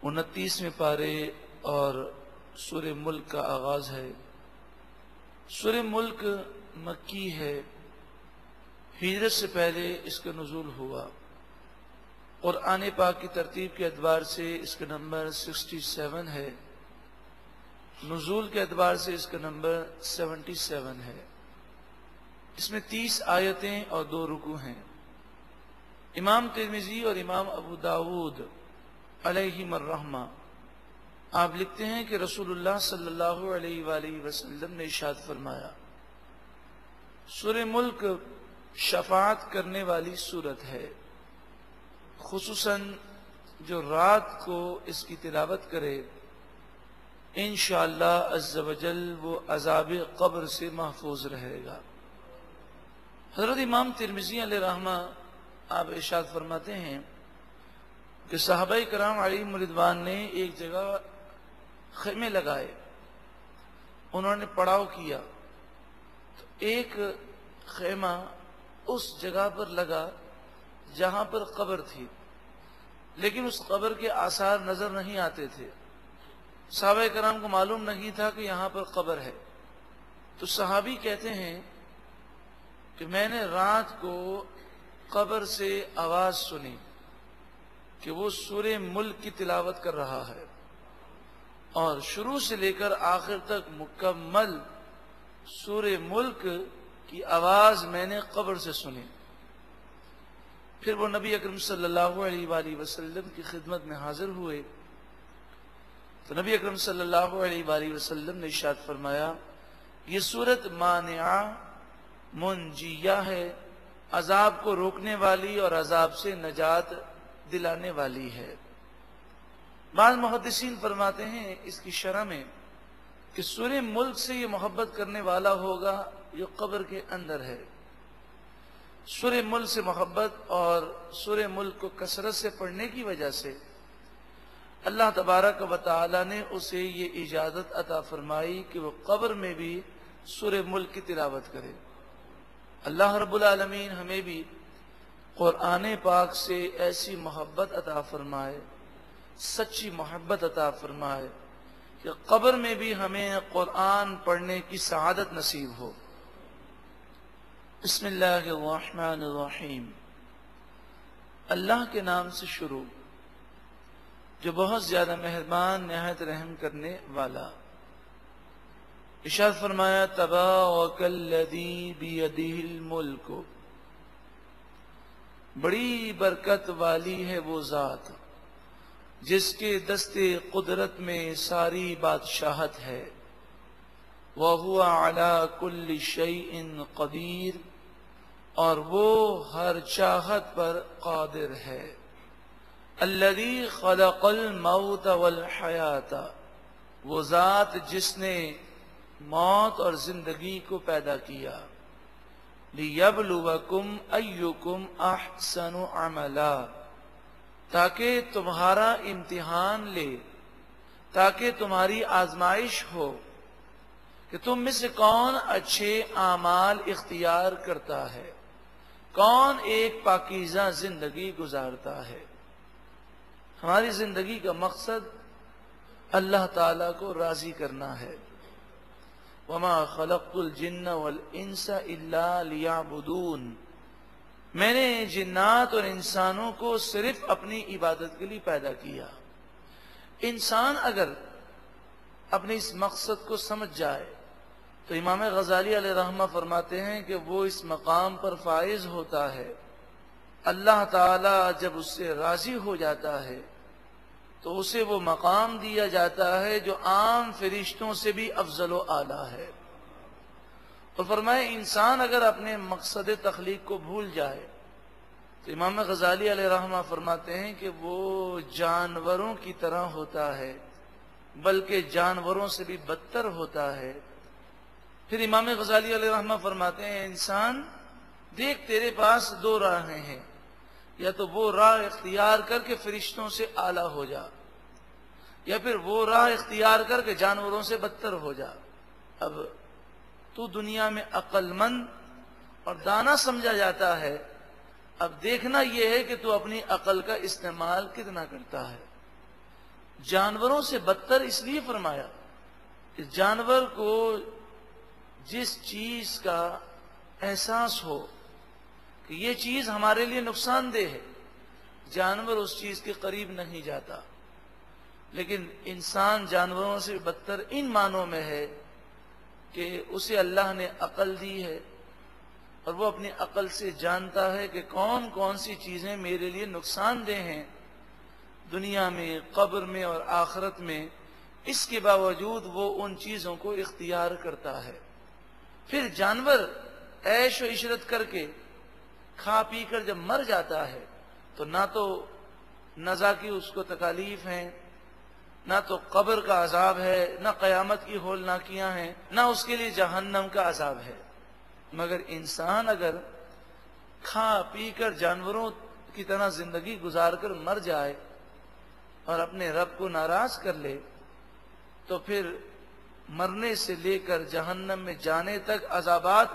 29ویں پارے اور سورہ ملک کا آغاز ہے۔ سورہ ملک مکی ہے، ہجرت سے پہلے اس کا نزول ہوا، اور قرآن پاک کی ترتیب کے اعتبار سے اس کا نمبر 67 ہے، نزول کے اعتبار سے اس کا نمبر 77 ہے۔ اس میں 30 آیتیں اور 2 رکوع ہیں۔ امام ترمذی اور امام ابو داود علیہم الرحمہ آپ لکھتے ہیں کہ رسول اللہ صلی اللہ علیہ وآلہ وسلم نے ارشاد فرمایا، سورہ ملک شفاعت کرنے والی سورت ہے، خصوصاً جو رات کو اس کی تلاوت کرے انشاءاللہ عز و جل وہ عذاب قبر سے محفوظ رہے گا۔ حضرت امام ترمذی علیہ رحمہ آپ ارشاد فرماتے ہیں کہ صحابہ کرام علیہم رضوان نے ایک جگہ خیمے لگائے، انہوں نے پڑاؤ کیا، تو ایک خیمہ اس جگہ پر لگا جہاں پر قبر تھی، لیکن اس قبر کے آثار نظر نہیں آتے تھے، صحابہ کرام کو معلوم نہیں تھا کہ یہاں پر قبر ہے۔ تو صحابی کہتے ہیں کہ میں نے رات کو قبر سے آواز سنی کہ وہ سورہ ملک کی تلاوت کر رہا ہے، اور شروع سے لے کر آخر تک مکمل سورہ ملک کی آواز میں نے قبر سے سنی۔ پھر وہ نبی اکرم صلی اللہ علیہ وآلہ وسلم کی خدمت میں حاضر ہوئے، تو نبی اکرم صلی اللہ علیہ وآلہ وسلم نے ارشاد فرمایا، یہ سورت مانعہ منجیہ ہے، عذاب کو روکنے والی اور عذاب سے نجات دلانے والی ہے۔ بعض محدثین فرماتے ہیں اس کی شرح میں کہ سورہ ملک سے یہ محبت کرنے والا ہوگا جو قبر کے اندر ہے۔ سورہ ملک سے محبت اور سورہ ملک کو کثرت سے پڑھنے کی وجہ سے اللہ تبارک و تعالی نے اسے یہ اجازت عطا فرمائی کہ وہ قبر میں بھی سورہ ملک کی تلاوت کرے۔ اللہ رب العالمین ہمیں بھی قرآن پاک سے ایسی محبت عطا فرمائے، سچی محبت عطا فرمائے کہ قبر میں بھی ہمیں قرآن پڑھنے کی سعادت نصیب ہو۔ بسم اللہ الرحمن الرحیم، اللہ کے نام سے شروع جو بہت زیادہ مہربان نہایت رحم کرنے والا۔ ارشاد فرمایا، تبارک الذی بیدہ الملک، بڑی برکت والی ہے وہ ذات جس کے دستے قدرت میں ساری بادشاہت ہے، وَهُوَ عَلَى كُلِّ شَيْءٍ قدیر، اور وہ ہر چاہت پر قادر ہے۔ الذی خلق الموت والحیات، وہ ذات جس نے موت اور زندگی کو پیدا کیا، لیبلوکم ایکم احسن عملا، تاکہ تمہارا امتحان لے، تاکہ تمہاری آزمائش ہو کہ تم میں سے کون اچھے اعمال اختیار کرتا ہے، کون ایک پاکیزہ زندگی گزارتا ہے۔ ہماری زندگی کا مقصد اللہ تعالیٰ کو راضی کرنا ہے۔ وَمَا خَلَقْتُ الْجِنَّ وَالْإِنسَ إِلَّا لِيَعْبُدُونَ، میں نے جنات اور انسانوں کو صرف اپنی عبادت کے لیے پیدا کیا۔ انسان اگر اپنے اس مقصد کو سمجھ جائے تو امام غزالی علیہ رحمہ فرماتے ہیں کہ وہ اس مقام پر فائز ہوتا ہے۔ اللہ تعالی جب اس سے راضی ہو جاتا ہے تو اسے وہ مقام دیا جاتا ہے جو عام فرشتوں سے بھی افضل و اعلیٰ ہے۔ اور فرمائے انسان اگر اپنے مقصد تخلیق کو بھول جائے تو امام غزالی علیہ رحمہ فرماتے ہیں کہ وہ جانوروں کی طرح ہوتا ہے، بلکہ جانوروں سے بھی بدتر ہوتا ہے۔ پھر امام غزالی علیہ رحمہ فرماتے ہیں، انسان دیکھ تیرے پاس 2 راہیں ہیں، یا تو وہ راہ اختیار کر کے فرشتوں سے اعلیٰ ہو جا، یا پھر وہ راہ اختیار کر کے جانوروں سے بدتر ہو جا۔ اب تو دنیا میں عقل مند اور دانا سمجھا جاتا ہے، اب دیکھنا یہ ہے کہ تو اپنی عقل کا استعمال کتنا کرتا ہے۔ جانوروں سے بدتر اس لیے فرمایا کہ جانور کو جس چیز کا احساس ہو کہ یہ چیز ہمارے لیے نقصان دہ ہے، جانور اس چیز کے قریب نہیں جاتا، لیکن انسان جانوروں سے بدتر ان معنوں میں ہے کہ اسے اللہ نے عقل دی ہے اور وہ اپنی عقل سے جانتا ہے کہ کون کون سی چیزیں میرے لیے نقصان دہ ہیں دنیا میں، قبر میں اور آخرت میں، اس کے باوجود وہ ان چیزوں کو اختیار کرتا ہے۔ پھر جانور عیش و عشرت کر کے کھا پی کر جب مر جاتا ہے تو نہ تو نزا کی اس کو تکالیف ہیں، نہ تو قبر کا عذاب ہے، نہ قیامت کی ہولناکیاں ہیں، نہ اس کے لیے جہنم کا عذاب ہے۔ مگر انسان اگر کھا پی کر جانوروں کی طرح زندگی گزار کر مر جائے اور اپنے رب کو ناراض کر لے تو پھر مرنے سے لے کر جہنم میں جانے تک عذابات،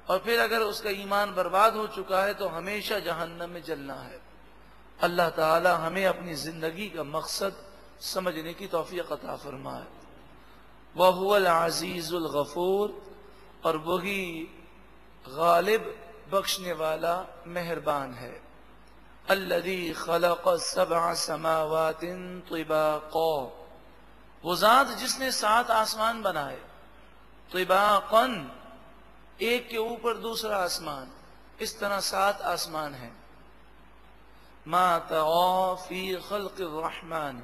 اور پھر اگر اس کا ایمان برباد ہو چکا ہے تو ہمیشہ جہنم میں جلنا ہے۔ اللہ تعالی ہمیں اپنی زندگی کا مقصد سمجھنے کی توفیق عطا فرمائے۔ وَهُوَ الْعَزِيزُ الْغَفُورُ، اور وہی غالب بخشنے والا مہربان ہے۔ الَّذِي خَلَقَ سَبْعَ سَمَاوَاتٍ طِبَاقًا، وہ ذات جس نے 7 آسمان بنائے، طِبَاقًا، ایک کے اوپر دوسرا آسمان، اس طرح 7 آسمان ہیں۔ مَا تَرَىٰ فِي خَلْقِ الرَّحْمَٰنِ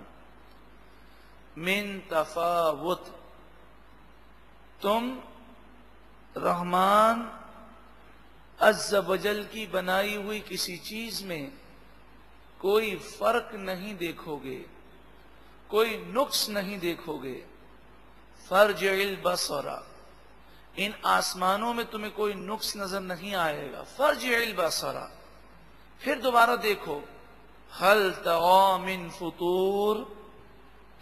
مِن تَفَاوُتٍ، تم رحمان عز و جل کی بنائی ہوئی کسی چیز میں کوئی فرق نہیں دیکھو گے، کوئی نقص نہیں دیکھو گے۔ فَارْجِعِ الْبَصَرَ، ان آسمانوں میں تمہیں کوئی نقص نظر نہیں آئے گا۔ فَارْجِعِ الْبَصَرَ، پھر دوبارہ دیکھو۔ هَلْ تَرَىٰ مِن فُطُورٍ،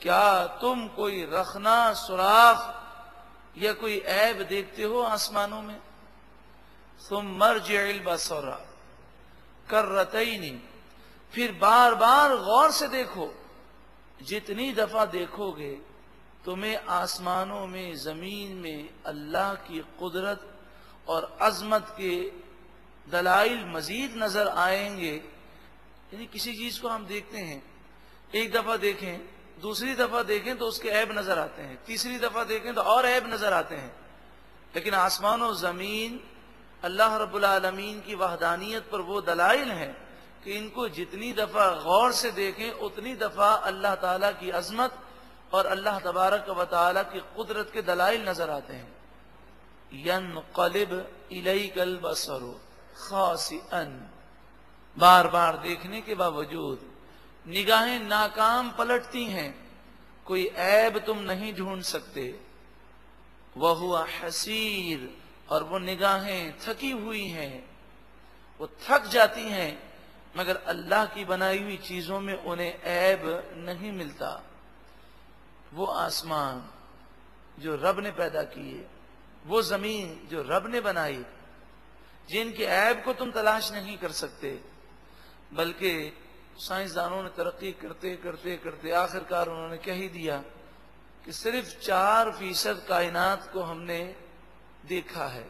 کیا تم کوئی رخنا، سوراخ یا کوئی عیب دیکھتے ہو آسمانوں میں؟ ثُمَّ ارْجِعِ الْبَصَرَ كَرَّتَيْنِ، پھر بار بار غور سے دیکھو، جتنی دفعہ دیکھو گے تمہیں آسمانوں میں، زمین میں اللہ کی قدرت اور عظمت کے دلائل مزید نظر آئیں گے۔ یعنی کسی چیز کو ہم دیکھتے ہیں، ایک دفعہ دیکھیں، دوسری دفعہ دیکھیں تو اس کے عیب نظر آتے ہیں، تیسری دفعہ دیکھیں تو اور عیب نظر آتے ہیں، لیکن آسمان و زمین اللہ رب العالمین کی وحدانیت پر وہ دلائل ہیں کہ ان کو جتنی دفعہ غور سے دیکھیں اتنی دفعہ اللہ تعالیٰ کی عظمت اور اللہ تبارک و تعالی کی قدرت کے دلائل نظر آتے ہیں۔ يَنْقَلِبْ إِلَيْكَ الْبَصَرُ خَاسِئًا، بار بار دیکھنے کے باوجود نگاہیں ناکام پلٹتی ہیں، کوئی عیب تم نہیں ڈھونڈ سکتے۔ وَهُوَ حَسِيرٌ، اور وہ نگاہیں تھکی ہوئی ہیں، وہ تھک جاتی ہیں، مگر اللہ کی بنائی ہوئی چیزوں میں انہیں عیب نہیں ملتا۔ وہ آسمان جو رب نے پیدا کیے، وہ زمین جو رب نے بنائی، جن کے عیب کو تم تلاش نہیں کر سکتے، بلکہ سائنسدانوں نے ترقی کرتے کرتے کرتے آخر کار انہوں نے کہہ ہی دیا کہ صرف 4% کائنات کو ہم نے دیکھا ہے،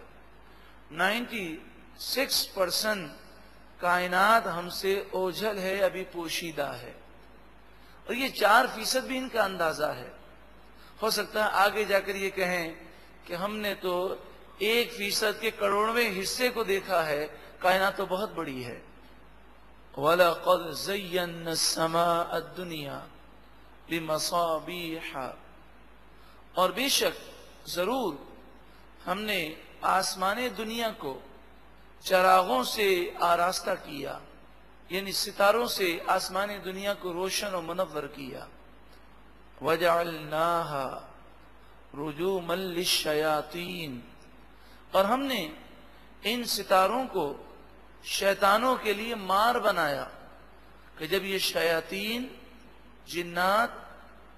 96% کائنات ہم سے اوجھل ہے، ابھی پوشیدہ ہے، اور یہ 4% بھی ان کا اندازہ ہے۔ ہو سکتا ہے آگے جا کر یہ کہیں کہ ہم نے تو 1% کے کروڑویں حصے کو دیکھا ہے، کائنات تو بہت بڑی ہے۔ وَلَقَدْ زَيَّنَّا السَّمَاءَ الدُّنْيَا بِمَصَابِيحَ، اور بے شک ضرور ہم نے آسمان دنیا کو چراغوں سے آراستہ کیا، یعنی ستاروں سے آسمان دنیا کو روشن و منور کیا۔ وَجَعَلْنَاهَا رُجُومًا لِلشَّيَاطِينِ، اور ہم نے ان ستاروں کو شیطانوں کے لیے مار بنایا کہ جب یہ شیاطین، جنات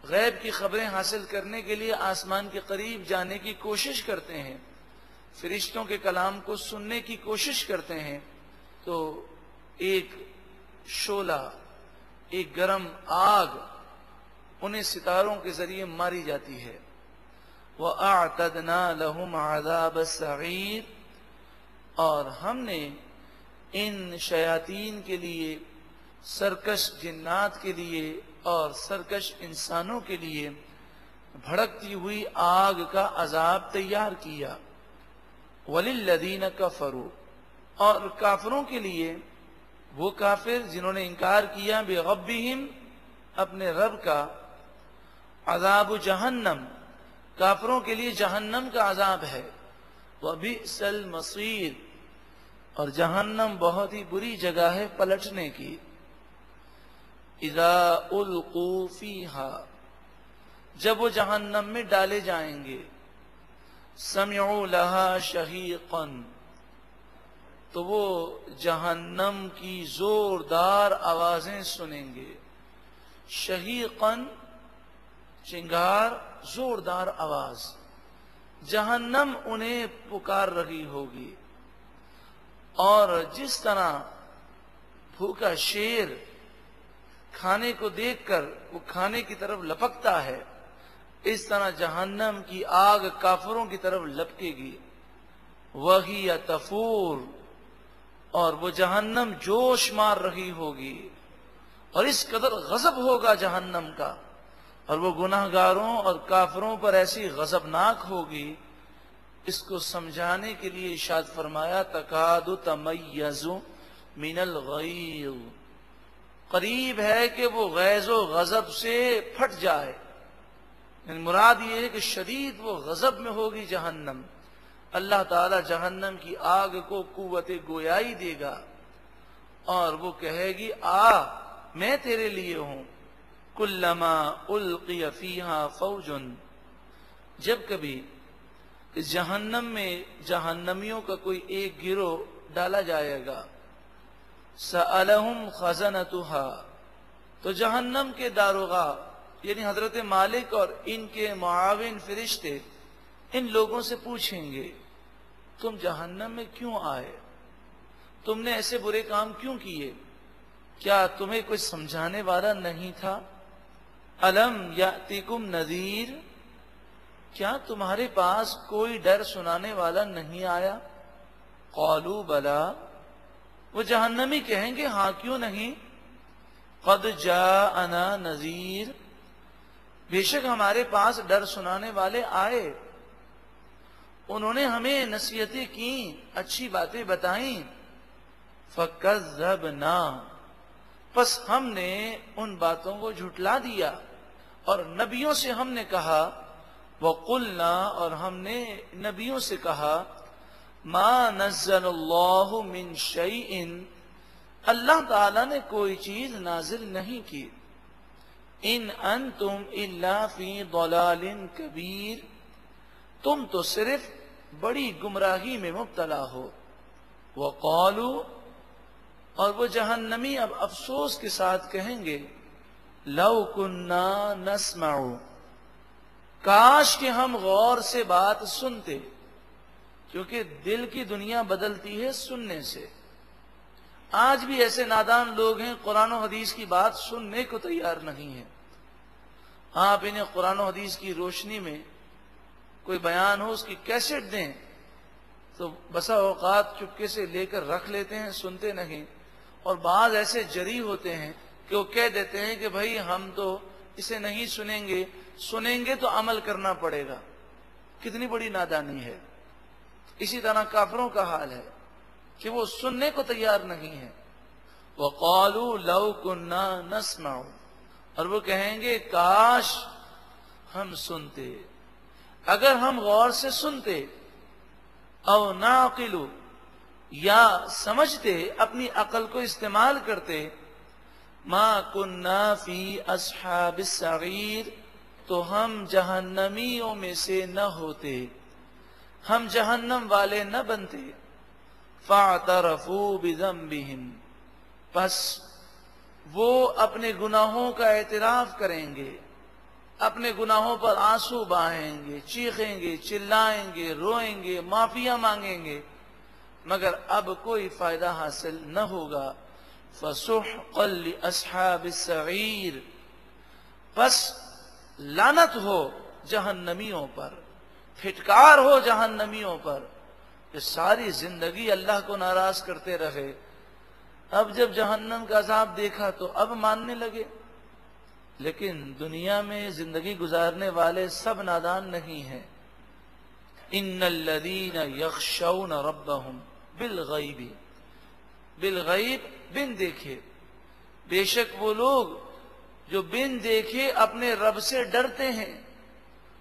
غیب کی خبریں حاصل کرنے کے لیے آسمان کے قریب جانے کی کوشش کرتے ہیں، فرشتوں کے کلام کو سننے کی کوشش کرتے ہیں، تو ایک شعلہ، ایک گرم آگ انہیں ستاروں کے ذریعے ماری جاتی ہے۔ وَأَعْتَدْنَا لَهُمْ عَذَابَ السَّعِيرِ، اور ہم نے ان شیاطین کے لیے، سرکش جنات کے لیے اور سرکش انسانوں کے لیے بھڑکتی ہوئی آگ کا عذاب تیار کیا۔ وَلِلَّذِينَ كَفَرُوا، اور کافروں کے لیے، وہ کافر جنہوں نے انکار کیا بِرَبِّهِمْ، اپنے رب کا، عذاب جہنم، کافروں کے لیے جہنم کا عذاب ہے۔ وَبِئْسَ الْمَصِيرُ، اور جہنم بہت ہی بری جگہ ہے پلٹنے کی۔ اِذَا أُلْقُوا فِيهَا، جب وہ جہنم میں ڈالے جائیں گے، سَمِعُوا لَهَا شَهِيقًا، تو وہ جہنم کی زوردار آوازیں سنیں گے۔ شہیقاً، چنگار، زوردار آواز، جہنم انہیں پکار رہی ہوگی۔ اور جس طرح بھوکا شیر کھانے کو دیکھ کر وہ کھانے کی طرف لپکتا ہے، اس طرح جہنم کی آگ کافروں کی طرف لپکے گی۔ وَهِيَ تَفُورُ، اور وہ جہنم جوش مار رہی ہوگی، اور اس قدر غضب ہوگا جہنم کا، اور وہ گناہگاروں اور کافروں پر ایسی غضبناک ہوگی۔ اس کو سمجھانے کے لیے ارشاد فرمایا تکاد تمیز من الغیظ، قریب ہے کہ وہ غیظ و غضب سے پھٹ جائے، یعنی مراد یہ ہے کہ شدید وہ غضب میں ہوگی جہنم۔ اللہ تعالی جہنم کی آگ کو قوت گویائی دے گا اور وہ کہے گی آ میں تیرے لیے ہوں۔ کلما القی فیہا فوج، جب کبھی اس جہنم میں جہنمیوں کا کوئی ایک گروہ ڈالا جائے گا، سألہم خزنتہا، تو جہنم کے داروغہ یعنی حضرت مالک اور ان کے معاون فرشتے ان لوگوں سے پوچھیں گے تم جہنم میں کیوں آئے، تم نے ایسے برے کام کیوں کیے، کیا تمہیں کوئی سمجھانے والا نہیں تھا؟ الم یاتکم نذیر، کیا تمہارے پاس کوئی ڈر سنانے والا نہیں آیا؟ قالوا بلا، وہ جہنمی کہیں گے ہاں کیوں نہیں، قد جاءنا نذیر، بے شک ہمارے پاس ڈر سنانے والے آئے، انہوں نے ہمیں نصیحتیں کی، اچھی باتیں بتائیں۔ فکذبنا، پس ہم نے ان باتوں کو جھٹلا دیا، اور نبیوں سے ہم نے کہا، وقلنا، اور ہم نے نبیوں سے کہا، ما نزل اللہ من شیء، اللہ تعالی نے کوئی چیز نازل نہیں کی، ان انتم الا فی ضلال کبیر، تم تو صرف بڑی گمراہی میں مبتلا ہو۔ وقالوا، اور وہ جہنمی اب افسوس کے ساتھ کہیں گے، لو کننا نسمع، کاش کہ ہم غور سے بات سنتے، کیونکہ دل کی دنیا بدلتی ہے سننے سے۔ آج بھی ایسے نادان لوگ ہیں قرآن و حدیث کی بات سننے کو تیار نہیں ہیں۔ آپ انہیں قرآن و حدیث کی روشنی میں کوئی بیان ہو اس کی کیسٹ دیں تو بسا اوقات چپکے سے لے کر رکھ لیتے ہیں، سنتے نہیں، اور بعض ایسے جری ہوتے ہیں کہ وہ کہہ دیتے ہیں کہ بھائی ہم تو اسے نہیں سنیں گے، سنیں گے تو عمل کرنا پڑے گا۔ کتنی بڑی نادانی ہے۔ اسی طرح کافروں کا حال ہے کہ وہ سننے کو تیار نہیں ہے۔ وقالوا لو كنا نسمع، اور وہ کہیں گے کاش ہم سنتے، اگر ہم غور سے سنتے، او نعقل، یا سمجھتے، اپنی عقل کو استعمال کرتے، ما كنا فی اصحاب السعیر، تو ہم جہنمیوں میں سے نہ ہوتے، ہم جہنم والے نہ بنتے۔ فاعترفوا بذنبہم، پس وہ اپنے گناہوں کا اعتراف کریں گے، اپنے گناہوں پر آنسو بہائیں گے، چیخیں گے، چلائیں گے، روئیں گے، معافیاں مانگیں گے، مگر اب کوئی فائدہ حاصل نہ ہوگا۔ فسحقا لاصحاب السعیر، پس لعنت ہو جہنمیوں پر، پھٹکار ہو جہنمیوں پر کہ ساری زندگی اللہ کو ناراض کرتے رہے، اب جب جہنم کا عذاب دیکھا تو اب ماننے لگے۔ لیکن دنیا میں زندگی گزارنے والے سب نادان نہیں ہیں۔ ان الذین یخشون ربهم بالغیب، بالغیب بن دیکھے، بے شک وہ لوگ جو بن دیکھے اپنے رب سے ڈرتے ہیں،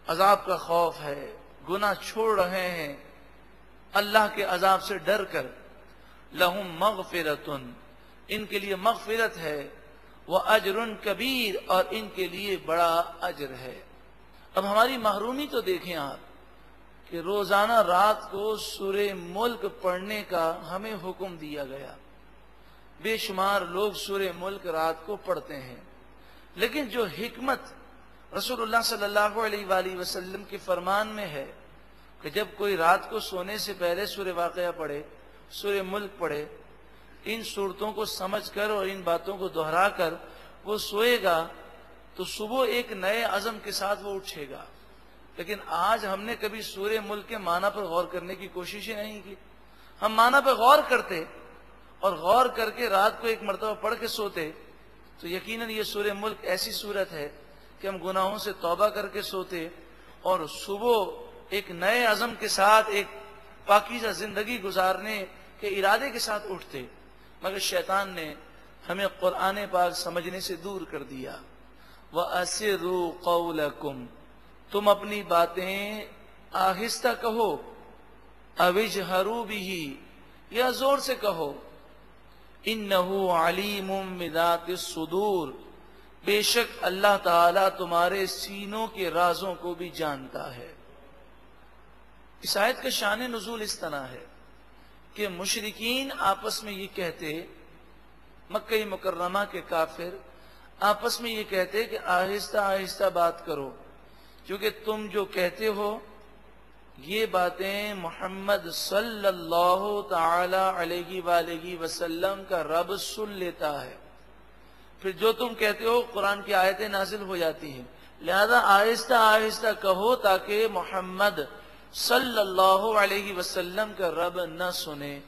عذاب کا خوف ہے، گناہ چھوڑ رہے ہیں اللہ کے عذاب سے ڈر کر، لہم مغفرۃ، ان کے لیے مغفرت ہے، وَأَجْرٌ کبیر، اور ان کے لیے بڑا اجر ہے۔ اب ہماری محرومی تو دیکھیں آپ کہ روزانہ رات کو سورہ ملک پڑھنے کا ہمیں حکم دیا گیا، بے شمار لوگ سورہ ملک رات کو پڑھتے ہیں، لیکن جو حکمت رسول اللہ صلی اللہ علیہ وآلہ وسلم کے فرمان میں ہے کہ جب کوئی رات کو سونے سے پہلے سورہ واقعہ پڑھے، سورہ ملک پڑھے، ان صورتوں کو سمجھ کر اور ان باتوں کو دہرا کر وہ سوئے گا تو صبح ایک نئے عزم کے ساتھ وہ اٹھے گا۔ لیکن آج ہم نے کبھی سورہ ملک کے معنی پر غور کرنے کی کوشش ہی نہیں کی۔ ہم معنی پر غور کرتے اور غور کر کے رات کو ایک مرتبہ پڑھ کے سوتے تو یقیناً یہ سورہ ملک ایسی صورت ہے کہ ہم گناہوں سے توبہ کر کے سوتے اور صبح ایک نئے عزم کے ساتھ ایک پاکیزہ زندگی گزارنے کے ارادے کے ساتھ اٹھتے، مگر شیطان نے ہمیں قرآن پاک سمجھنے سے دور کر دیا۔ وَأَسِرُّوا قَوْلَكُمْ، تم اپنی باتیں آہستہ کہو، أَوِ اجْهَرُوا بِهِ، یا زور سے کہو، إِنَّهُ عَلِيمٌ بِذَاتِ الصُّدُورِ، بے شک اللہ تعالیٰ تمہارے سینوں کے رازوں کو بھی جانتا ہے۔ اس آیت کا شان نزول اس طرح ہے کہ مشرکین آپس میں یہ کہتے، مکہ مکرمہ کے کافر آپس میں یہ کہتے کہ آہستہ آہستہ بات کرو، کیونکہ تم جو کہتے ہو یہ باتیں محمد صلی اللہ تعالی علیہ وآلہ وسلم کا رب سن لیتا ہے، پھر جو تم کہتے ہو قرآن کی آیتیں نازل ہو جاتی ہیں، لہذا آہستہ آہستہ کہو تاکہ محمد صلی اللہ علیہ وسلم کا رب نہ سنے۔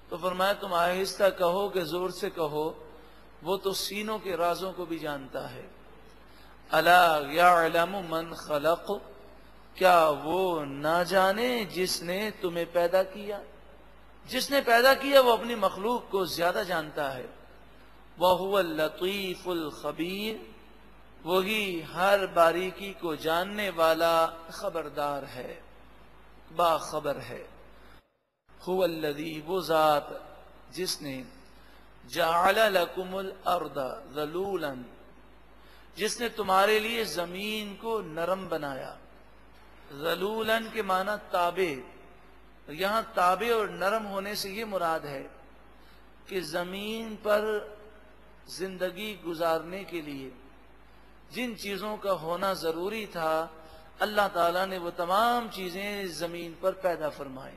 تو فرمایا تم آہستہ کہو کہ زور سے کہو، وہ تو سینوں کے رازوں کو بھی جانتا ہے۔ الا یعلم من خلق، کیا وہ نہ جانے جس نے تمہیں پیدا کیا؟ جس نے پیدا کیا وہ اپنی مخلوق کو زیادہ جانتا ہے۔ وَهُوَ اللَّطِيفُ الْخَبِيرُ، وہی ہر باریکی کو جاننے والا خبردار ہے، باخبر ہے۔ هُوَ الَّذِي، وہ ذات جس نے جَعَلَ لَكُمُ الْأَرْضَ ذَلُولًا، جس نے تمہارے لیے زمین کو نرم بنایا۔ ذلولن کے معنی تابع، یہاں تابع اور نرم ہونے سے یہ مراد ہے کہ زمین پر زندگی گزارنے کے لیے جن چیزوں کا ہونا ضروری تھا اللہ تعالیٰ نے وہ تمام چیزیں زمین پر پیدا فرمائیں۔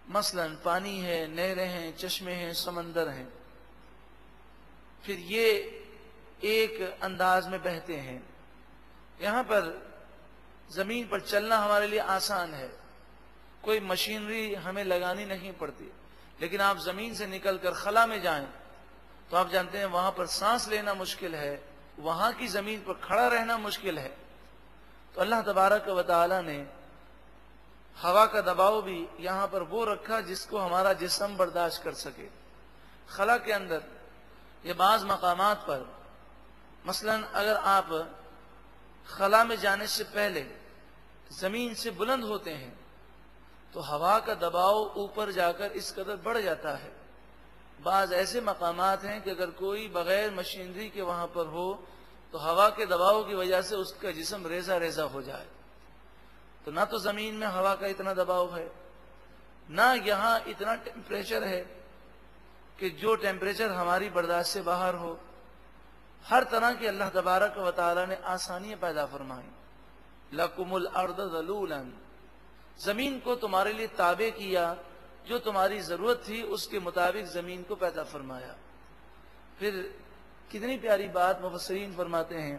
مثلا پانی ہے، نہریں ہیں، چشمے ہیں، سمندر ہیں، پھر یہ ایک انداز میں بہتے ہیں۔ یہاں پر زمین پر چلنا ہمارے لیے آسان ہے، کوئی مشینری ہمیں لگانی نہیں پڑتی، لیکن آپ زمین سے نکل کر خلا میں جائیں تو آپ جانتے ہیں وہاں پر سانس لینا مشکل ہے، وہاں کی زمین پر کھڑا رہنا مشکل ہے۔ تو اللہ تبارک و تعالی نے ہوا کا دباؤ بھی یہاں پر وہ رکھا جس کو ہمارا جسم برداشت کر سکے۔ خلا کے اندر یہ بعض مقامات پر مثلا اگر آپ خلا میں جانے سے پہلے زمین سے بلند ہوتے ہیں تو ہوا کا دباؤ اوپر جا کر اس قدر بڑھ جاتا ہے۔ بعض ایسے مقامات ہیں کہ اگر کوئی بغیر مشینری کے وہاں پر ہو تو ہوا کے دباؤ کی وجہ سے اس کا جسم ریزہ ریزہ ہو جائے۔ تو نہ تو زمین میں ہوا کا اتنا دباؤ ہے، نہ یہاں اتنا ٹیمپریچر ہے کہ جو ٹیمپریچر ہماری برداشت سے باہر ہو۔ ہر طرح کی اللہ تبارک و تعالی نے آسانیاں پیدا فرمائیں۔ لَكُمُ الْأَرْضَ ذَلُولًا، زمین کو تمہارے لیے تابع کیا، جو تمہاری ضرورت تھی اس کے مطابق زمین کو پیدا فرمایا۔ پھر کتنی پیاری بات مفسرین فرماتے ہیں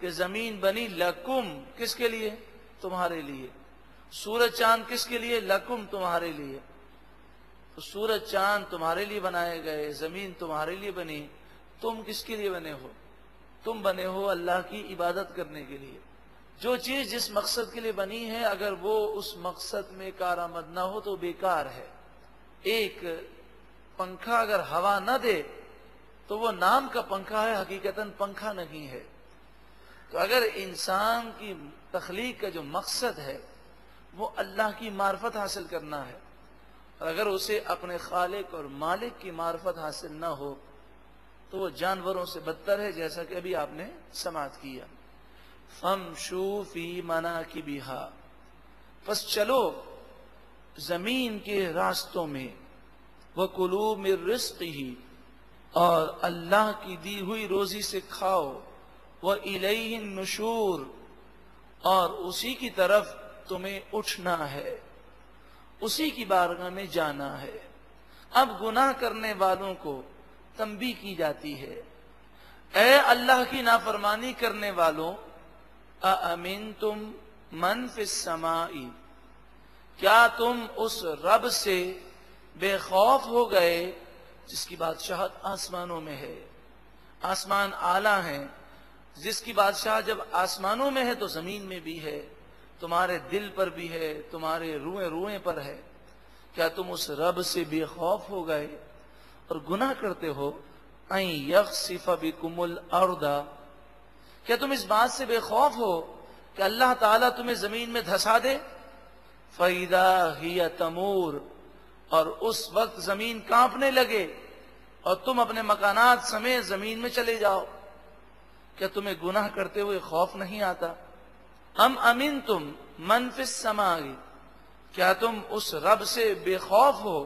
کہ زمین بنی لکم، کس کے لیے؟ تمہارے لیے. سورج چاند کس کے لیے؟ لکم، تمہارے لیے. تو سورج چاند تمہارے لیے بنائے گئے، زمین تمہارے لیے بنی. تم کس کے لیے بنے ہو؟ تم بنے ہو اللہ کی عبادت کرنے کے لیے. جو چیز جس مقصد کے لیے بنی ہے اگر وہ اس مقصد میں کارآمد نہ ہو تو بیکار ہے. ایک پنکھا اگر ہوا نہ دے تو وہ نام کا پنکھا ہے، حقیقتاً پنکھا نہیں ہے. تو اگر انسان کی تخلیق کا جو مقصد ہے وہ اللہ کی معرفت حاصل کرنا ہے، اور اگر اسے اپنے خالق اور مالک کی معرفت حاصل نہ ہو تو وہ جانوروں سے بدتر ہے، جیسا کہ ابھی آپ نے سماعت کیا. فَامْشُوا فِي مَنَاكِبِهَا، پس چلو زمین کے راستوں میں. وَكُلُوا مِن رِزْقِهِ، اور اللہ کی دی ہوئی روزی سے کھاؤ. وَإِلَيْهِ النُّشُورُ، اور اسی کی طرف تمہیں اٹھنا ہے، اسی کی بارگاہ میں جانا ہے. اب گناہ کرنے والوں کو تنبیہ کی جاتی ہے، اے اللہ کی نافرمانی کرنے والوں، اَأَمِنْتُمْ مَنْ فِي السَّمَاءِ، کیا تم اس رب سے بے خوف ہو گئے جس کی بادشاہت آسمانوں میں ہے. آسمان اعلیٰ ہیں، جس کی بادشاہ جب آسمانوں میں ہے تو زمین میں بھی ہے، تمہارے دل پر بھی ہے، تمہارے روئیں روئیں پر ہے. کیا تم اس رب سے بے خوف ہو گئے اور گناہ کرتے ہو؟ اَن یخسف بکم الارض، کیا تم اس بات سے بے خوف ہو کہ اللہ تعالیٰ تمہیں زمین میں دھسا دے؟ فَإِذَا هِيَ تَمُورُ، اور اس وقت زمین کانپنے لگے اور تم اپنے مکانات سمیت زمین میں چلے جاؤ. کیا تمہیں گناہ کرتے ہوئے خوف نہیں آتا؟ ام امنتم من فی السماء، کیا تم اس رب سے بے خوف ہو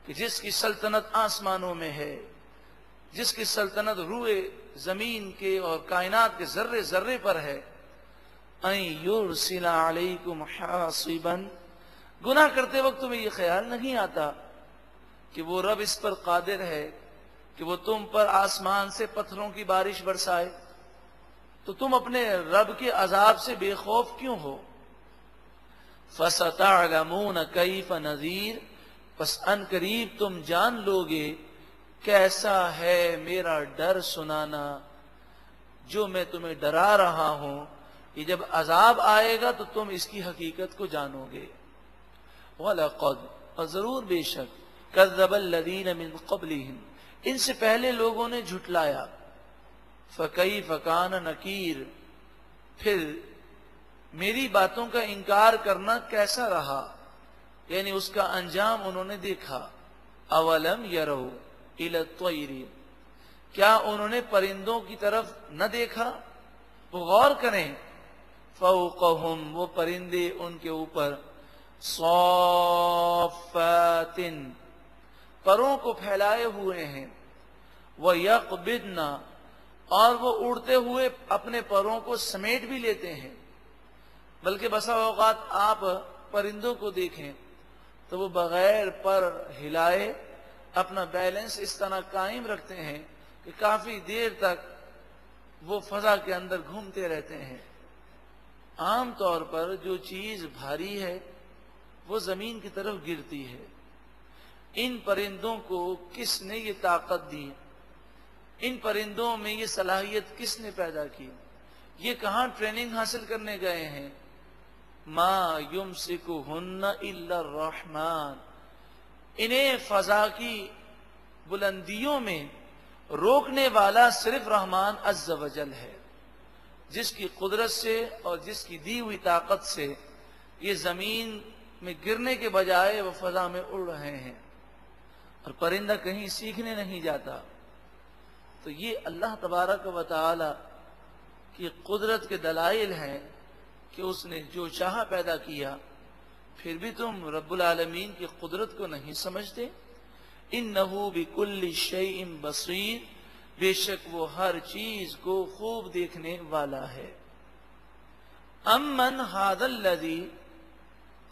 کہ جس کی سلطنت آسمانوں میں ہے، جس کی سلطنت روئے زمین کے اور کائنات کے ذرے ذرے پر ہے. ان یرسل علیکم حاصبا، گناہ کرتے وقت تمہیں یہ خیال نہیں آتا کہ وہ رب اس پر قادر ہے کہ وہ تم پر آسمان سے پتھروں کی بارش برسائے؟ تو تم اپنے رب کے عذاب سے بے خوف کیوں ہو؟ فَسَتَعْلَمُونَ كَيْفَ نَذِيرٌ، پس ان قریب تم جان لوگے کیسا ہے میرا ڈر سنانا جو میں تمہیں ڈرا رہا ہوں. کہ جب عذاب آئے گا تو تم اس کی حقیقت کو جانو گے. وَلَقَدْ، اور ضرور بے شک، كَذَّبَ الَّذِينَ مِن قَبْلِهِمْ، ان سے پہلے لوگوں نے جھٹلایا. فَكَيْفَ كَانَ نَكِيرٌ، پھر میری باتوں کا انکار کرنا کیسا رہا، یعنی اس کا انجام انہوں نے دیکھا. اولم یروا الی الطیر، کیا انہوں نے پرندوں کی طرف نہ دیکھا؟ وہ غور کریں. فوقہم، وہ پرندے ان کے اوپر، صافات، پروں کو پھیلائے ہوئے ہیں. وَيَقْبِضْنَ، اور وہ اڑتے ہوئے اپنے پروں کو سمیٹ بھی لیتے ہیں. بلکہ بسا اوقات آپ پرندوں کو دیکھیں تو وہ بغیر پر ہلائے اپنا بیلنس اس طرح قائم رکھتے ہیں کہ کافی دیر تک وہ فضا کے اندر گھومتے رہتے ہیں. عام طور پر جو چیز بھاری ہے وہ زمین کی طرف گرتی ہے. ان پرندوں کو کس نے یہ طاقت دی؟ ان پرندوں میں یہ صلاحیت کس نے پیدا کی؟ یہ کہاں ٹریننگ حاصل کرنے گئے ہیں؟ ما یمسکہن الا الرحمن، انہیں فضا کی بلندیوں میں روکنے والا صرف رحمان عز و جل ہے، جس کی قدرت سے اور جس کی دی ہوئی طاقت سے یہ زمین میں گرنے کے بجائے وہ فضا میں اڑ رہے ہیں، اور پرندہ کہیں سیکھنے نہیں جاتا. تو یہ اللہ تبارک و تعالی کی قدرت کے دلائل ہیں کہ اس نے جو چاہا پیدا کیا. پھر بھی تم رب العالمین کی قدرت کو نہیں سمجھتے. انہ بکل شیء بصیر، بے شک وہ ہر چیز کو خوب دیکھنے والا ہے. امن ھذا الذی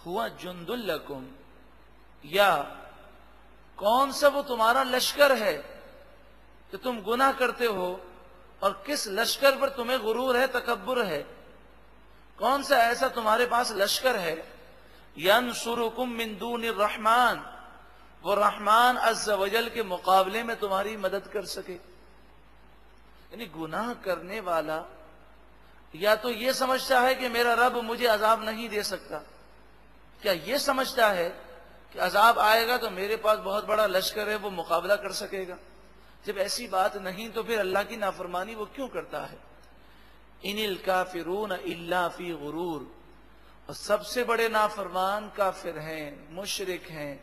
ھو جند لکم، یا کون سا وہ تمہارا لشکر ہے کہ تم گناہ کرتے ہو اور کس لشکر پر تمہیں غرور ہے، تکبر ہے؟ کون سا ایسا تمہارے پاس لشکر ہے؟ ینصرکم من دون الرحمن، وہ رحمان عز و جل کے مقابلے میں تمہاری مدد کر سکے؟ یعنی گناہ کرنے والا یا تو یہ سمجھتا ہے کہ میرا رب مجھے عذاب نہیں دے سکتا، کیا یہ سمجھتا ہے کہ عذاب آئے گا تو میرے پاس بہت بڑا لشکر ہے، وہ مقابلہ کر سکے گا؟ جب ایسی بات نہیں تو پھر اللہ کی نافرمانی وہ کیوں کرتا ہے؟ ان الکافرون الا فی غرور، اور سب سے بڑے نافرمان کافر ہیں، مشرک ہیں،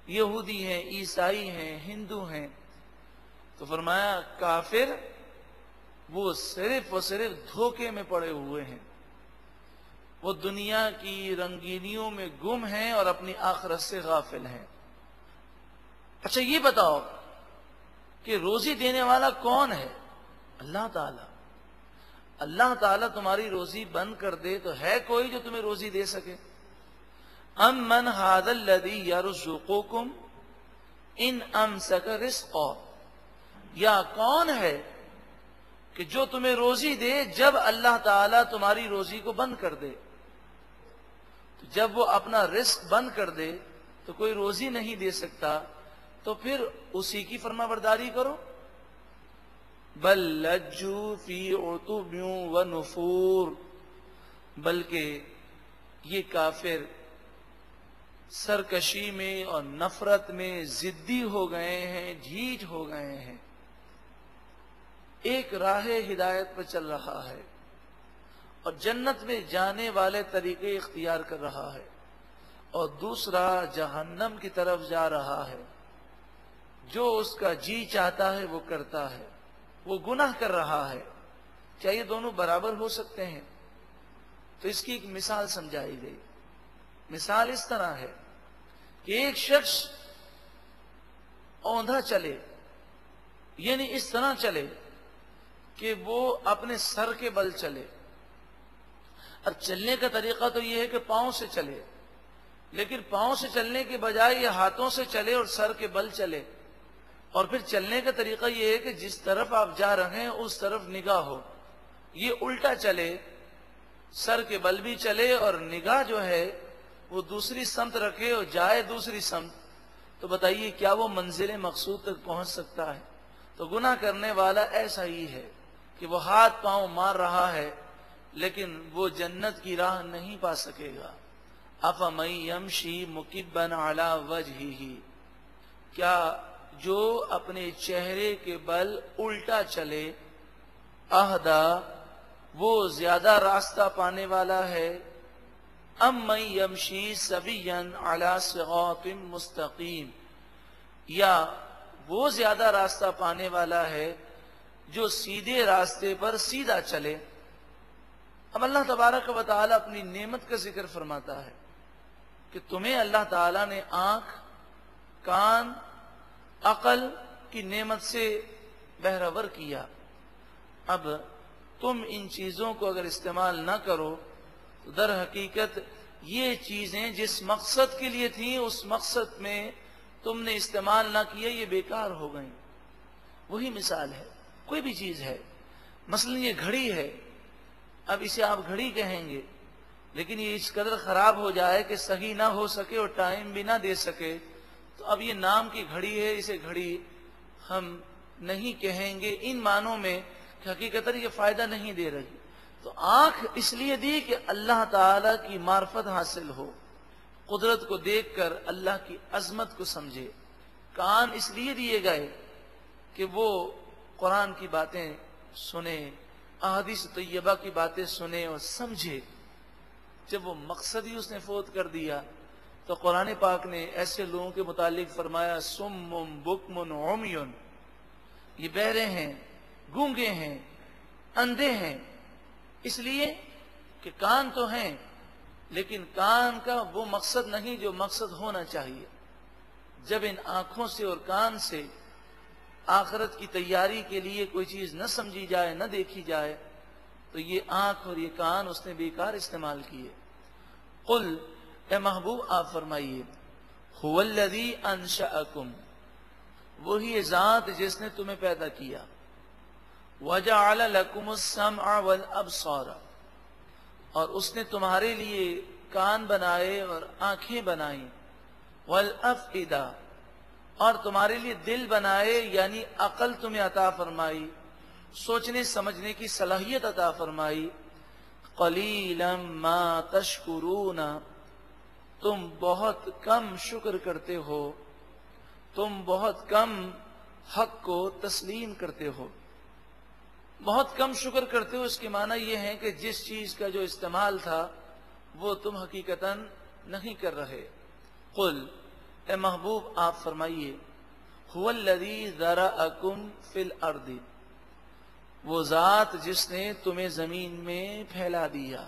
یہودی ہیں، عیسائی ہیں، ہندو ہیں۔ تو فرمایا کافر وہ صرف و صرف دھوکے میں پڑے ہوئے ہیں، وہ دنیا کی رنگینیوں میں گم ہیں اور اپنی آخرت سے غافل ہیں۔ اچھا یہ بتاؤ کہ روزی دینے والا کون ہے؟ اللہ تعالی۔ اللہ تعالیٰ تمہاری روزی بند کر دے تو ہے کوئی جو تمہیں روزی دے سکے؟ امن ھذا الذی یرزقکم ان امسک رزقا، یا کون ہے کہ جو تمہیں روزی دے جب اللہ تعالیٰ تمہاری روزی کو بند کر دے؟ تو جب وہ اپنا رزق بند کر دے تو کوئی روزی نہیں دے سکتا، تو پھر اسی کی فرما برداری کرو۔ بل لجوا فی عتب و نفور، بلکہ یہ کافر سرکشی میں اور نفرت میں ضدی ہو گئے ہیں، ڈھیٹ ہو گئے ہیں۔ ایک راہ ہدایت پر چل رہا ہے اور جنت میں جانے والے طریقے اختیار کر رہا ہے، اور دوسرا جہنم کی طرف جا رہا ہے۔ جو اس کا جی چاہتا ہے وہ کرتا ہے، وہ گناہ کر رہا ہے۔ کیا یہ دونوں برابر ہو سکتے ہیں؟ تو اس کی ایک مثال سمجھائی گئی۔ مثال اس طرح ہے کہ ایک شخص اوندھا چلے، یعنی اس طرح چلے کہ وہ اپنے سر کے بل چلے۔ اب چلنے کا طریقہ تو یہ ہے کہ پاؤں سے چلے، لیکن پاؤں سے چلنے کے بجائے یہ ہاتھوں سے چلے اور سر کے بل چلے۔ اور پھر چلنے کا طریقہ یہ ہے کہ جس طرف آپ جا رہے ہیں اس طرف نگاہ ہو، یہ الٹا چلے، سر کے بل بھی چلے اور نگاہ جو ہے وہ دوسری سمت رکھے اور جائے دوسری سمت۔ تو بتائیے کیا وہ منزل مقصود تک پہنچ سکتا ہے؟ تو گناہ کرنے والا ایسا ہی ہے کہ وہ ہاتھ پاؤں مار رہا ہے لیکن وہ جنت کی راہ نہیں پا سکے گا۔ افمن یمشی مکبا علی وجہہ، کیا جو اپنے چہرے کے بل الٹا چلے، اہدا وہ زیادہ راستہ پانے والا ہے، ام من یمشی سویا علی صراط مستقیم، یا وہ زیادہ راستہ پانے والا ہے جو سیدھے راستے پر سیدھا چلے۔ اب اللہ تبارک و تعالیٰ اپنی نعمت کا ذکر فرماتا ہے کہ تمہیں اللہ تعالیٰ نے آنکھ، کان، عقل کی نعمت سے بہرور کیا۔ اب تم ان چیزوں کو اگر استعمال نہ کرو تو در حقیقت یہ چیزیں جس مقصد کے لیے تھیں اس مقصد میں تم نے استعمال نہ کیا، یہ بیکار ہو گئیں۔ وہی مثال ہے، کوئی بھی چیز ہے، مثلا یہ گھڑی ہے، اب اسے آپ گھڑی کہیں گے لیکن یہ اس قدر خراب ہو جائے کہ صحیح نہ ہو سکے اور ٹائم بھی نہ دے سکے تو اب یہ نام کی گھڑی ہے، اسے گھڑی ہم نہیں کہیں گے ان معنوں میں کہ حقیقتاً یہ فائدہ نہیں دے رہی۔ تو آنکھ اس لیے دی کہ اللہ تعالی کی معرفت حاصل ہو، قدرت کو دیکھ کر اللہ کی عظمت کو سمجھے۔ کان اس لیے دیے گئے کہ وہ قرآن کی باتیں سنے، احادیث طیبہ کی باتیں سنے اور سمجھے۔ جب وہ مقصد ہی اس نے فوت کر دیا تو قرآن پاک نے ایسے لوگوں کے متعلق فرمایا سم بکم عمی، یہ بہرے ہیں، گونگے ہیں، اندھے ہیں، اس لیے کہ کان تو ہیں لیکن کان کا وہ مقصد نہیں جو مقصد ہونا چاہیے۔ جب ان آنکھوں سے اور کان سے آخرت کی تیاری کے لیے کوئی چیز نہ سمجھی جائے، نہ دیکھی جائے تو یہ آنکھ اور یہ کان اس نے بیکار استعمال کیے۔ قل، اے محبوب آپ فرمائیے، هو الذی انشأکم، وہی ذات جس نے تمہیں پیدا کیا، وَجَعَلَ لَكُمُ السَّمْعَ وَالْأَبْصَارَ، اور اس نے تمہارے لیے کان بنائے اور آنکھیں بنائیں، وَالْأَفْئِدَةَ، اور تمہارے لیے دل بنائے یعنی عقل تمہیں عطا فرمائی، سوچنے سمجھنے کی صلاحیت عطا فرمائی۔ قَلِيلًا مَا تَشْكُرُونَ، تم بہت کم شکر کرتے ہو، تم بہت کم حق کو تسلیم کرتے ہو۔ بہت کم شکر کرتے ہو، اس کے معنی یہ ہے کہ جس چیز کا جو استعمال تھا وہ تم حقیقتاً نہیں کر رہے۔ قل، اے محبوب آپ فرمائیے، هو الذی ذرأکم فی الارض، وہ ذات جس نے تمہیں زمین میں پھیلا دیا،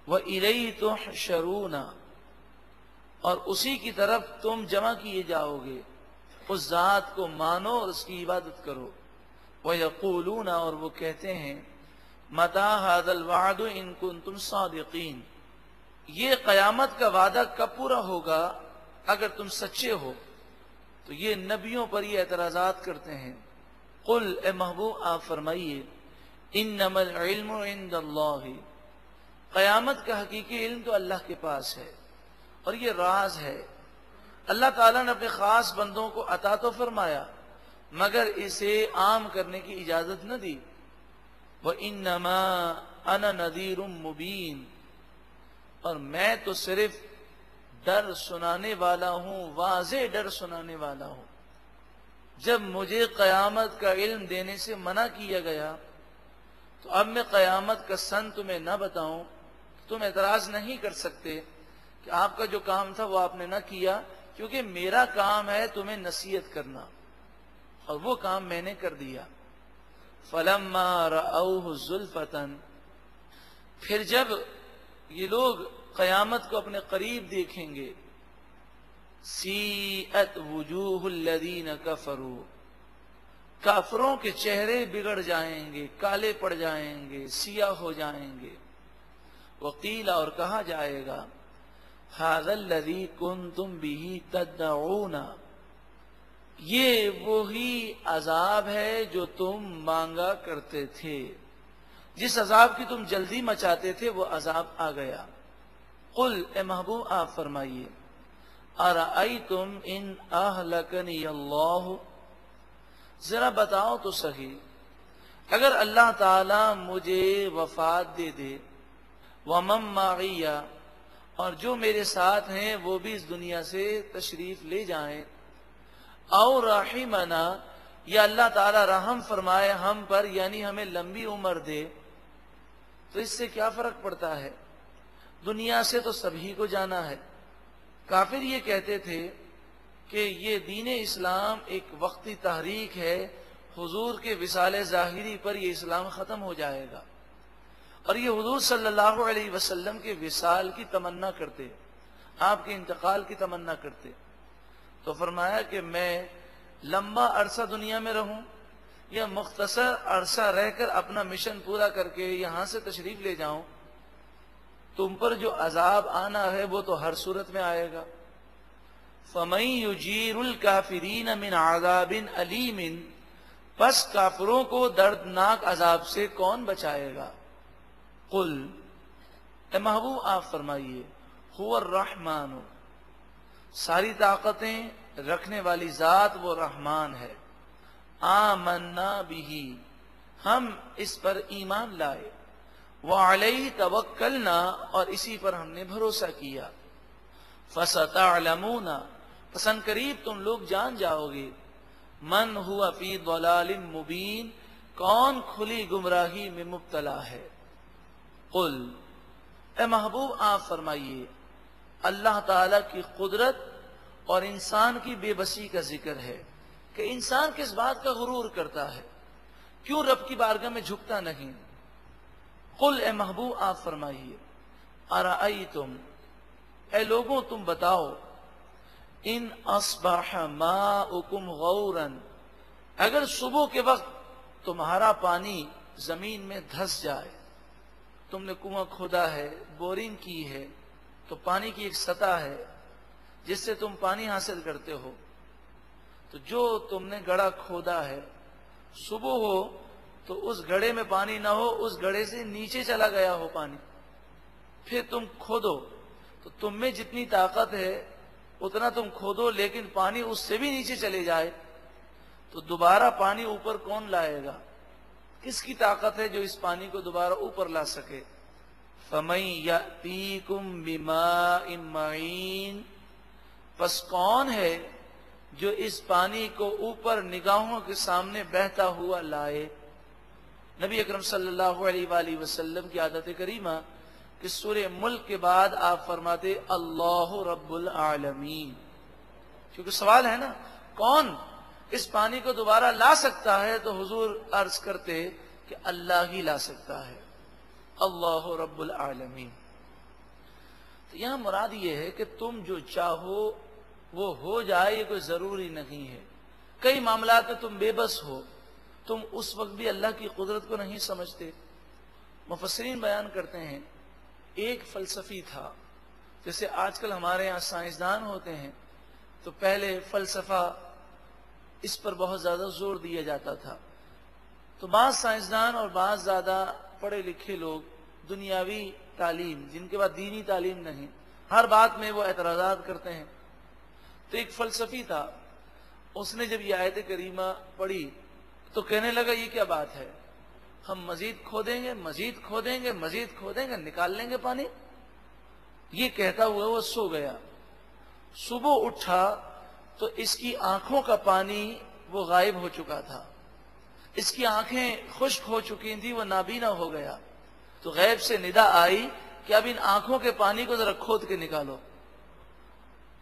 وَإِلَيْهِ تُحْشَرُونَ، اور اسی کی طرف تم جمع کیے جاؤ گے۔ اس ذات کو مانو اور اس کی عبادت کرو۔ وَيَقُولُونَ، اور وہ کہتے ہیں، مَتَى هَذَا الْوَعْدُ إِن كُنتُمْ صَادِقِينَ، یہ قیامت کا وعدہ کب پورا ہوگا اگر تم سچے ہو؟ تو یہ نبیوں پر یہ اعتراضات کرتے ہیں۔ قل، اے محبوب آپ فرمائیے، انما العلم عند اللہ، قیامت کا حقیقی علم تو اللہ کے پاس ہے، اور یہ راز ہے۔ اللہ تعالیٰ نے اپنے خاص بندوں کو عطا تو فرمایا مگر اسے عام کرنے کی اجازت نہ دی۔ وَإِنَّمَا أَنَا نَذِيرٌ مُبِينٌ، اور میں تو صرف ڈر سنانے والا ہوں، واضح ڈر سنانے والا ہوں۔ جب مجھے قیامت کا علم دینے سے منع کیا گیا تو اب میں قیامت کا سن تمہیں نہ بتاؤں، تم اعتراض نہیں کر سکتے کہ آپ کا جو کام تھا وہ آپ نے نہ کیا، کیونکہ میرا کام ہے تمہیں نصیحت کرنا، اور وہ کام میں نے کر دیا۔ فَلَمَّا رَأَوْهُ زُلْفَةً، پھر جب یہ لوگ قیامت کو اپنے قریب دیکھیں گے، سیئت وجوہ الذین کفروا، کافروں کے چہرے بگڑ جائیں گے، کالے پڑ جائیں گے، سیاہ ہو جائیں گے۔ وقیل، اور کہا جائے گا، ھذا الذی کنتم بہ تدعون، یہ وہی عذاب ہے جو تم مانگا کرتے تھے، جس عذاب کی تم جلدی مچاتے تھے وہ عذاب آ گیا۔ قل، اے محبوب آپ فرمائیے، ارأیتم ان اہلکنی اللہ، ذرا بتاؤ تو صحیح، اگر اللہ تعالی مجھے وفات دے دے، ومن معی، اور جو میرے ساتھ ہیں وہ بھی اس دنیا سے تشریف لے جائیں، او رحمنا، یا اللہ تعالی رحم فرمائے ہم پر یعنی ہمیں لمبی عمر دے، تو اس سے کیا فرق پڑتا ہے؟ دنیا سے تو سبھی کو جانا ہے۔ کافر یہ کہتے تھے کہ یہ دین اسلام ایک وقتی تحریک ہے، حضور کے وصال ظاہری پر یہ اسلام ختم ہو جائے گا، اور یہ حضور صلی اللہ علیہ وسلم کے وصال کی تمنا کرتے، آپ کے انتقال کی تمنا کرتے۔ تو فرمایا کہ میں لمبا عرصہ دنیا میں رہوں یا مختصر عرصہ رہ کر اپنا مشن پورا کر کے یہاں سے تشریف لے جاؤں، تم پر جو عذاب آنا ہے وہ تو ہر صورت میں آئے گا۔ فَمَن يُجِيرُ الْكَافِرِينَ مِنْ عَذَابٍ أَلِيمٍ، پس کافروں کو دردناک عذاب سے کون بچائے گا؟ قل، اے محبوب آپ فرمائیے، هو الرحمن، ساری طاقتیں رکھنے والی ذات وہ رحمان ہے۔ آمنا بہ، ہم اس پر ایمان لائے، وعلیہ توکلنا، اور اسی پر ہم نے بھروسہ کیا۔ فستعلمون، پس ان قریب تم لوگ جان جاؤ گے، من ہوا فی ضلال مبین، کون کھلی گمراہی میں مبتلا ہے۔ قل، اے محبوب آپ فرمائیے، اللہ تعالی کی قدرت اور انسان کی بے بسی کا ذکر ہے کہ انسان کس بات کا غرور کرتا ہے، کیوں رب کی بارگاہ میں جھکتا نہیں۔ قل، اے محبوب آپ فرمائیے، ارأیتم، اے لوگوں تم بتاؤ، ان اصبح ماؤکم غورا، اگر صبح کے وقت تمہارا پانی زمین میں دھس جائے، تم نے کنواں کھودا ہے، بورنگ کی ہے، تو پانی کی ایک سطح ہے جس سے تم پانی حاصل کرتے ہو، تو جو تم نے گڑھا کھودا ہے، صبح ہو تو اس گڑھے میں پانی نہ ہو، اس گڑھے سے نیچے چلا گیا ہو پانی، پھر تم کھودو تو تم میں جتنی طاقت ہے اتنا تم کھودو، لیکن پانی اس سے بھی نیچے چلے جائے تو دوبارہ پانی اوپر کون لائے گا؟ کس کی طاقت ہے جو اس پانی کو دوبارہ اوپر لا سکے؟ فَمَن يَأْتِيكُم بِمَاءٍ مَّعِينٍ، پس کون ہے جو اس پانی کو اوپر نگاہوں کے سامنے بہتا ہوا لائے؟ نبی اکرم صلی اللہ علیہ وآلہ وسلم کی عادت کریمہ کہ سورہ ملک کے بعد آپ فرماتے اللہ رب العالمین، کیونکہ سوال ہے نا کون اس پانی کو دوبارہ لا سکتا ہے، تو حضور عرض کرتے کہ اللہ ہی لا سکتا ہے، اللہ رب العالمین۔ تو یہاں مراد یہ ہے کہ تم جو چاہو وہ ہو جائے، یہ کوئی ضروری نہیں ہے۔ کئی معاملات میں تم بے بس ہو، تم اس وقت بھی اللہ کی قدرت کو نہیں سمجھتے۔ مفسرین بیان کرتے ہیں ایک فلسفی تھا، جیسے آج کل ہمارے یہاں سائنسدان ہوتے ہیں تو پہلے فلسفہ اس پر بہت زیادہ زور دیا جاتا تھا، تو بعض سائنسدان اور بعض زیادہ پڑھے لکھے لوگ دنیاوی تعلیم، جن کے بعد دینی تعلیم نہیں، ہر بات میں وہ اعتراضات کرتے ہیں۔ تو ایک فلسفی تھا، اس نے جب یہ آیت کریمہ پڑھی تو کہنے لگا یہ کیا بات ہے، ہم مزید کھودیں گے، مزید کھودیں گے، مزید کھودیں گے، نکال لیں گے پانی۔ یہ کہتا ہوا وہ سو گیا۔ صبح اٹھا تو اس کی آنکھوں کا پانی وہ غائب ہو چکا تھا، اس کی آنکھیں خشک ہو چکی تھی، وہ نابینا ہو گیا۔ تو غیب سے ندا آئی کہ اب ان آنکھوں کے پانی کو ذرا کھود کے نکالو۔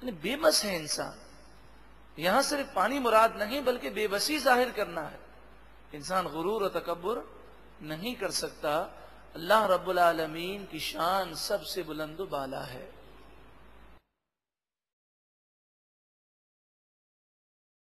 یعنی بے بس ہے انسان، یہاں صرف پانی مراد نہیں بلکہ بے بسی ظاہر کرنا ہے۔ انسان غرور و تکبر نہیں کر سکتا۔ اللہ رب العالمین کی شان سب سے بلند و بالا ہے۔